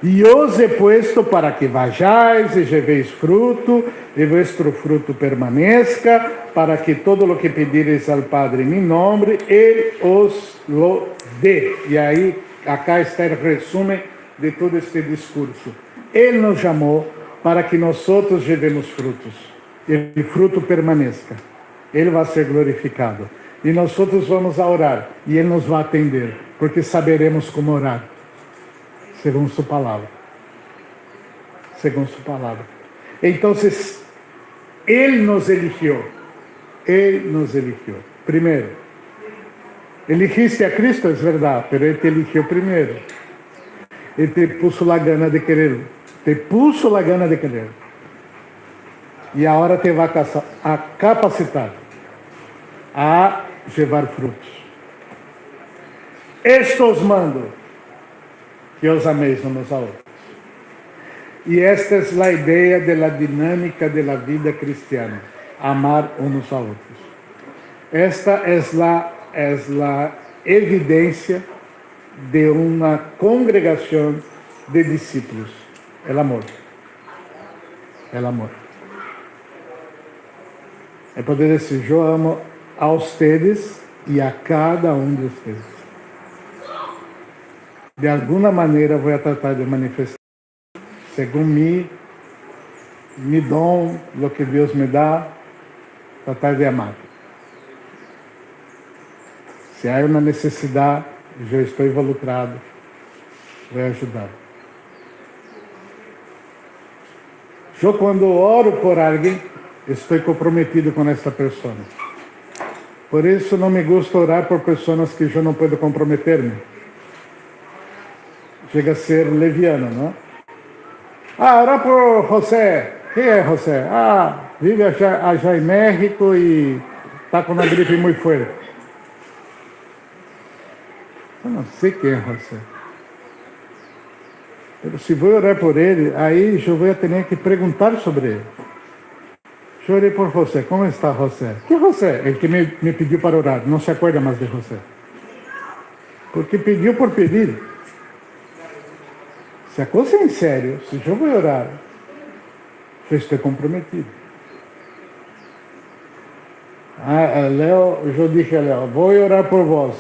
E os he puesto para que vayáis e llevéis fruto, e vuestro fruto permanezca, para que todo lo que pedireis al Padre en mi nombre, Él os lo dé. E aí, acá está o resumo de todo este discurso. Ele nos chamou para que nós levemos frutos, e o fruto permaneça. Ele vai ser glorificado. E nós vamos a orar, e Ele nos vai atender, porque saberemos como orar, segundo sua palavra. Segundo sua palavra. Então, Ele nos eligiu. Ele nos eligiu. Primeiro, elegiste a Cristo, é verdade, mas Ele te eligiu primeiro. Ele te puso a gana de querer. Te puso a gana de querer. E agora te vai a capacitar a levar frutos. Estos mando que os améis uns a outros. E esta é a ideia da dinâmica da vida cristiana, amar uns a outros. Esta é a evidência de uma congregação de discípulos, o amor. O amor. É poder dizer, eu amo a vocês e a cada de vocês. De alguma maneira vou tratar de manifestar, segundo me dom, o que Deus me dá, tratar de amar. Se há uma necessidade, eu estou involucrado, vou ajudar. Eu, quando oro por alguém, estou comprometido com essa pessoa. Por isso, não me gusta orar por pessoas que eu não posso comprometer-me. Chega a ser leviano, não? Orar por José. Quem é José? Vive allá em México e está com uma gripe muito forte. Eu não sei quem é José. Se vou orar por ele, aí eu vou ter que perguntar sobre ele. Eu orei por José. Como está José? Que José? El que me pediu para orar. Não se acorda mais de José. Porque pediu por pedir. Se a coisa é em sério, se eu vou orar, eu estou comprometido. Léo, eu disse a Léo, vou orar por vós.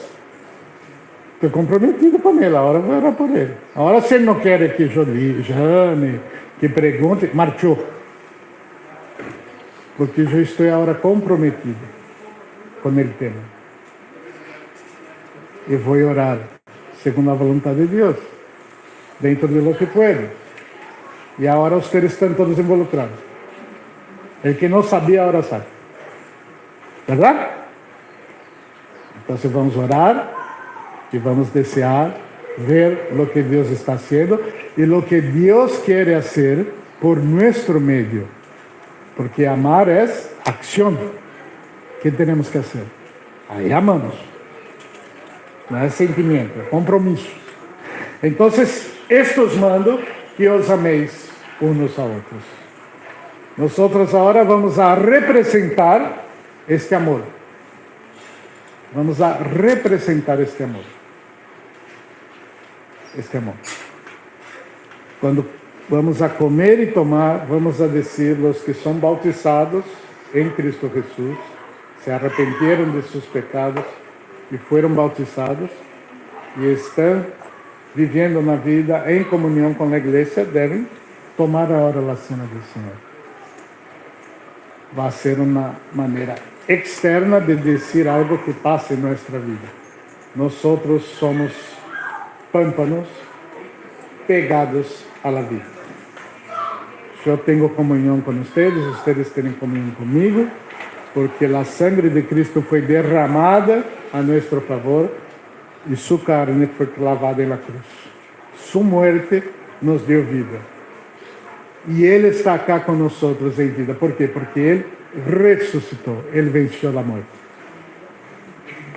Estou comprometido com ele, agora vou orar por ele. Agora, se ele não quer que eu chame, que pergunte, marchou. Porque eu estou agora comprometido com o tema. E vou orar segundo a vontade de Deus, dentro de lo que puedo. E agora os seres estão todos involucrados. El que não sabia, agora sabe. Verdade? Então, vamos orar e vamos desejar ver o que Deus está fazendo e o que Deus quer fazer por nosso meio. Porque amar é ação. O que temos que fazer? Aí amamos. Não é sentimento, é compromisso. Então, estes mando que os améis uns a outros. Nós agora vamos a representar este amor. Vamos a representar este amor. Este amor. Quando vamos a comer e tomar, vamos a dizer, os que são bautizados em Cristo Jesus, se arrependeram de seus pecados e foram bautizados e estão vivendo na vida em comunhão com a igreja, devem tomar agora a cena do Senhor. Vai ser uma maneira externa de dizer algo que passa em nossa vida. Nós somos pâmpanos pegados à vida. Eu tenho comunhão com vocês têm comunhão comigo, porque a sangre de Cristo foi derramada a nosso favor e sua carne foi clavada na cruz. Sua morte nos deu vida. E Ele está cá com nós em vida. Por quê? Porque Ele ressuscitou. Ele venceu a morte.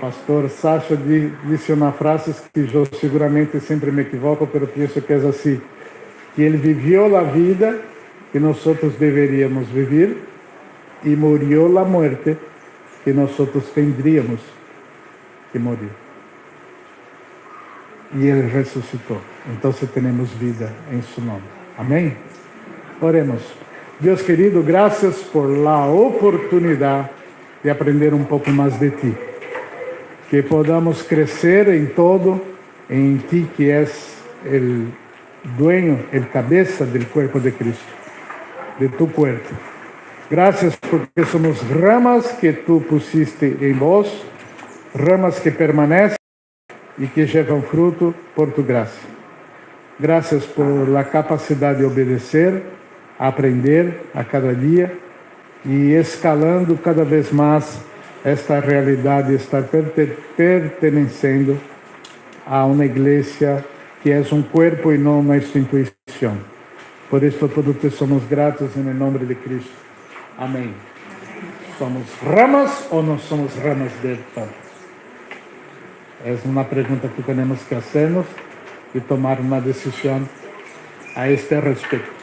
Pastor Sacha disse uma frase que eu seguramente sempre me equivoco, mas penso que é assim, que Ele viveu a vida que nós deveríamos viver e morreu a morte que nós tendríamos que morir. y Él resucitó. Entonces tenemos vida en su nombre. Amén. Oremos. Dios querido, gracias por la oportunidad de aprender un poco más de ti. Que podamos crecer en todo, en ti que es el dueño, el cabeza del cuerpo de Cristo, de tu cuerpo. Gracias porque somos ramas que tú pusiste en vos, ramas que permanecen y que llevan fruto por tu gracia. Gracias por la capacidad de obedecer, aprender a cada día y escalando cada vez más esta realidad de estar perteneciendo a una iglesia que es un cuerpo y no una institución. Por esto todos te somos gratos en el nombre de Cristo. Amén. ¿Somos ramas o no somos ramas del todo? Es una pregunta que tenemos que hacernos y tomar una decisión a este respecto.